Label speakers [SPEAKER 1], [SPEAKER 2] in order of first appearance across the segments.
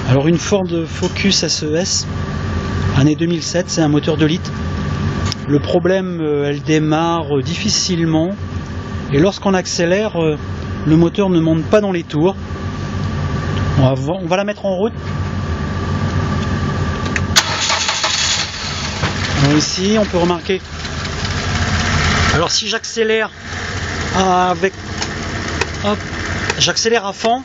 [SPEAKER 1] Alors une Ford Focus SES, année 2007, c'est un moteur 2 litres. Le problème, elle démarre difficilement et lorsqu'on accélère, le moteur ne monte pas dans les tours. On va la mettre en route. Alors ici, on peut remarquer. Alors si j'accélère j'accélère à fond,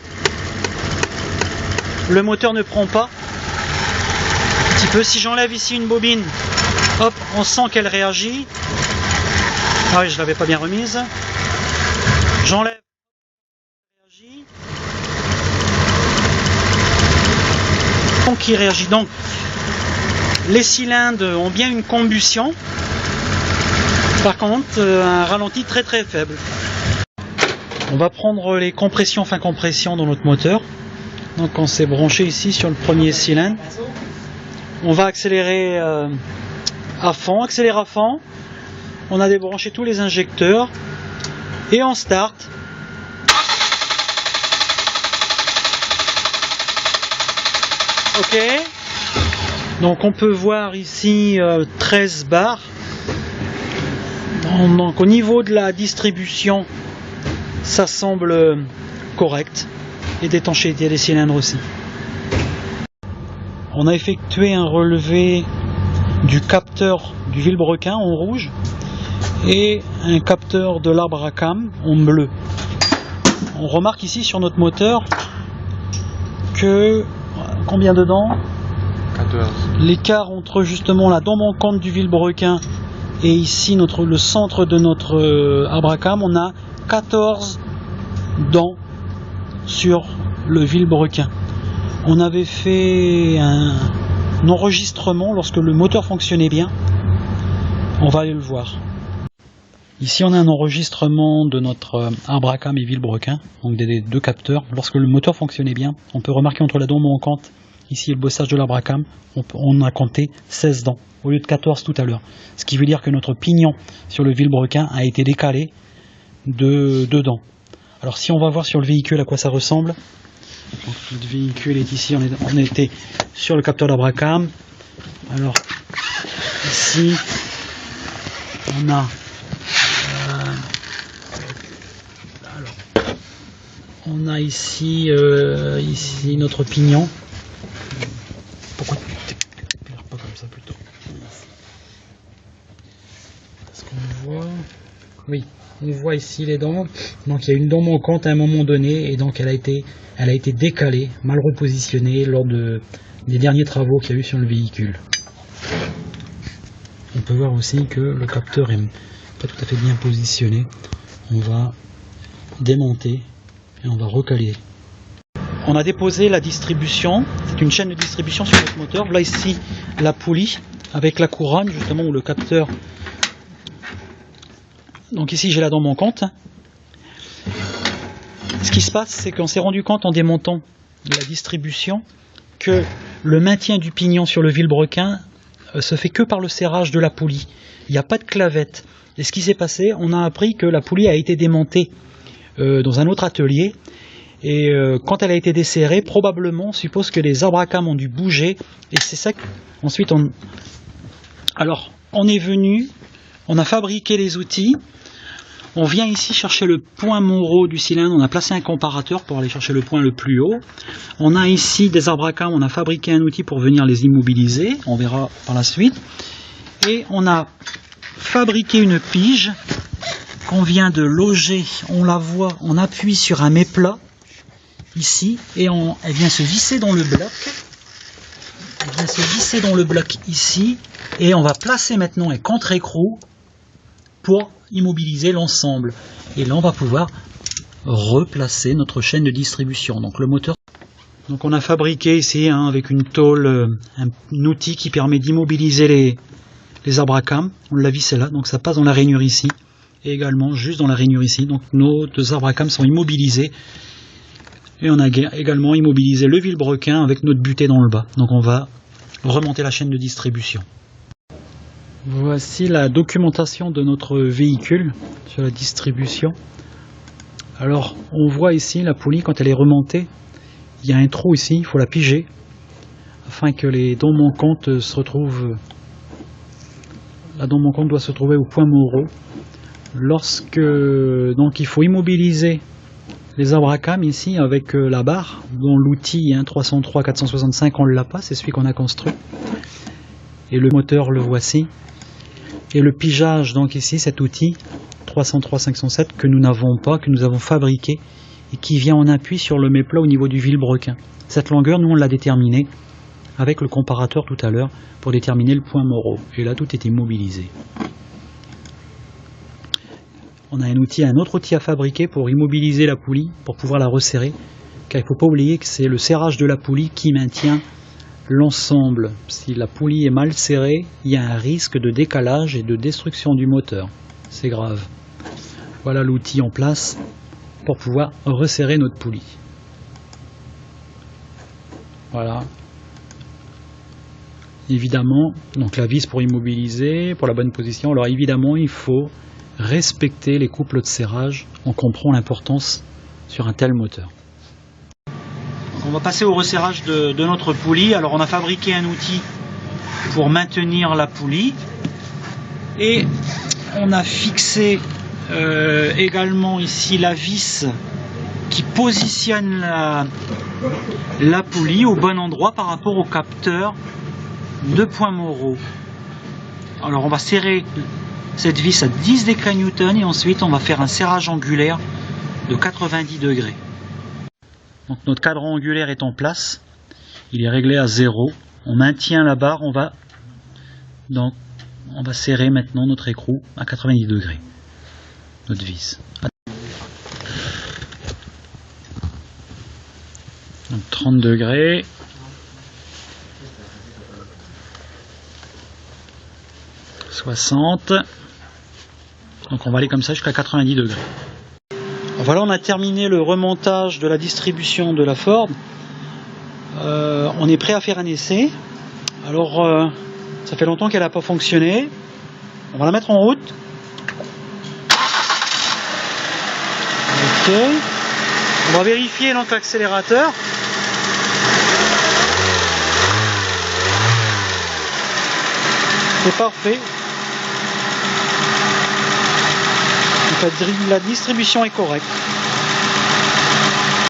[SPEAKER 1] le moteur ne prend pas. Un petit peu. Si j'enlève ici une bobine, hop, on sent qu'elle réagit. Ah oui, je l'avais pas bien remise. J'enlève. Donc il réagit. Donc les cylindres ont bien une combustion. Par contre, un ralenti très très faible. On va prendre les compressions, fin compression dans notre moteur. Donc on s'est branché ici sur le premier cylindre. On va accélérer à fond, accélérer à fond. On a débranché tous les injecteurs et on start. Ok. Donc on peut voir ici 13 bars. Donc au niveau de la distribution, ça semble correct. Et d'étanchéité des cylindres aussi. On a effectué un relevé du capteur du vilebrequin en rouge et un capteur de l'arbre à cam en bleu. On remarque ici sur notre moteur que combien dedans?
[SPEAKER 2] 14.
[SPEAKER 1] L'écart entre justement la dent manquante du vilebrequin et ici le centre de notre arbre à cam, on a 14 dents sur le vilebrequin. On avait fait un enregistrement lorsque le moteur fonctionnait bien. On va aller le voir. Ici on a un enregistrement de notre arbre à cam et vilebrequin, donc des deux capteurs. Lorsque le moteur fonctionnait bien, on peut remarquer entre la dent manquante ici et le bossage de l'arbre à cam, on a compté 16 dents au lieu de 14 tout à l'heure. Ce qui veut dire que notre pignon sur le vilebrequin a été décalé de 2 dents. Alors si on va voir sur le véhicule à quoi ça ressemble. Donc, le véhicule est ici, on était sur le capteur d'arbre à cam. Alors ici on a ici notre pignon. Pourquoi tu t'éclaires pas comme ça plutôt? Est-ce qu'on voit? Oui. On voit ici les dents, donc il y a une dent manquante à un moment donné et donc elle a été décalée, mal repositionnée lors des derniers travaux qu'il y a eu sur le véhicule. On peut voir aussi que le capteur est pas tout à fait bien positionné. On va démonter et on va recaler. On a déposé la distribution, c'est une chaîne de distribution sur notre moteur. Là ici la poulie avec la couronne justement où le capteur. Donc ici j'ai la dent manquante. Ce qui se passe, c'est qu'on s'est rendu compte en démontant la distribution que le maintien du pignon sur le vilebrequin se fait que par le serrage de la poulie. Il n'y a pas de clavette. Et ce qui s'est passé, on a appris que la poulie a été démontée dans un autre atelier. Et quand elle a été desserrée, probablement on suppose que les arbres à cam ont dû bouger. Et c'est ça qu'ensuite Alors on est venu, on a fabriqué les outils. On vient ici chercher le point Monroe du cylindre, on a placé un comparateur pour aller chercher le point le plus haut. On a ici des arbres à cam, on a fabriqué un outil pour venir les immobiliser, on verra par la suite. Et on a fabriqué une pige qu'on vient de loger, on la voit, on appuie sur un méplat, ici, et elle vient se visser dans le bloc. Elle vient se visser dans le bloc ici, et on va placer maintenant un contre-écrou pour immobiliser l'ensemble. Et là on va pouvoir replacer notre chaîne de distribution. Donc le moteur. Donc on a fabriqué ici avec une tôle un outil qui permet d'immobiliser les arbres à cam. On l'a vissé là, donc ça passe dans la rainure ici. Et également juste dans la rainure ici. Donc nos deux arbres à cam sont immobilisés. Et on a également immobilisé le vilebrequin avec notre butée dans le bas. Donc on va remonter la chaîne de distribution. Voici la documentation de notre véhicule sur la distribution. Alors on voit ici la poulie quand elle est remontée, il y a un trou ici, il faut la piger afin que les dons manquantes se retrouvent. La don manquante doit se trouver au point Moreau. Lorsque donc il faut immobiliser les abracams ici avec la barre, dont l'outil 303 465 on ne l'a pas, c'est celui qu'on a construit. Et le moteur le voici. Et le pigeage donc ici, cet outil 303 507 que nous n'avons pas, que nous avons fabriqué et qui vient en appui sur le méplat au niveau du vilebrequin. Cette longueur, nous on l'a déterminée avec le comparateur tout à l'heure pour déterminer le point Moreau. Et là tout est immobilisé. On a un autre outil à fabriquer pour immobiliser la poulie, pour pouvoir la resserrer, car il ne faut pas oublier que c'est le serrage de la poulie qui maintient l'ensemble. Si la poulie est mal serrée, il y a un risque de décalage et de destruction du moteur. C'est grave. Voilà l'outil en place pour pouvoir resserrer notre poulie. Voilà. Évidemment, donc la vis pour immobiliser, pour la bonne position. Alors évidemment, il faut respecter les couples de serrage. On comprend l'importance sur un tel moteur. Donc on va passer au resserrage de notre poulie. Alors on a fabriqué un outil pour maintenir la poulie et on a fixé également ici la vis qui positionne la poulie au bon endroit par rapport au capteur de point Moreau. Alors on va serrer cette vis à 10 degrés Newton et ensuite on va faire un serrage angulaire de 90 degrés. Donc notre cadran angulaire est en place, il est réglé à 0, on maintient la barre, on va serrer maintenant notre écrou à 90 degrés, notre vis. Donc 30 degrés. Donc on va aller comme ça jusqu'à 90 degrés. Voilà, on a terminé le remontage de la distribution de la Ford. On est prêt à faire un essai. Alors ça fait longtemps qu'elle n'a pas fonctionné. On va la mettre en route. Ok. On va vérifier donc l'accélérateur. C'est parfait. La distribution est correcte.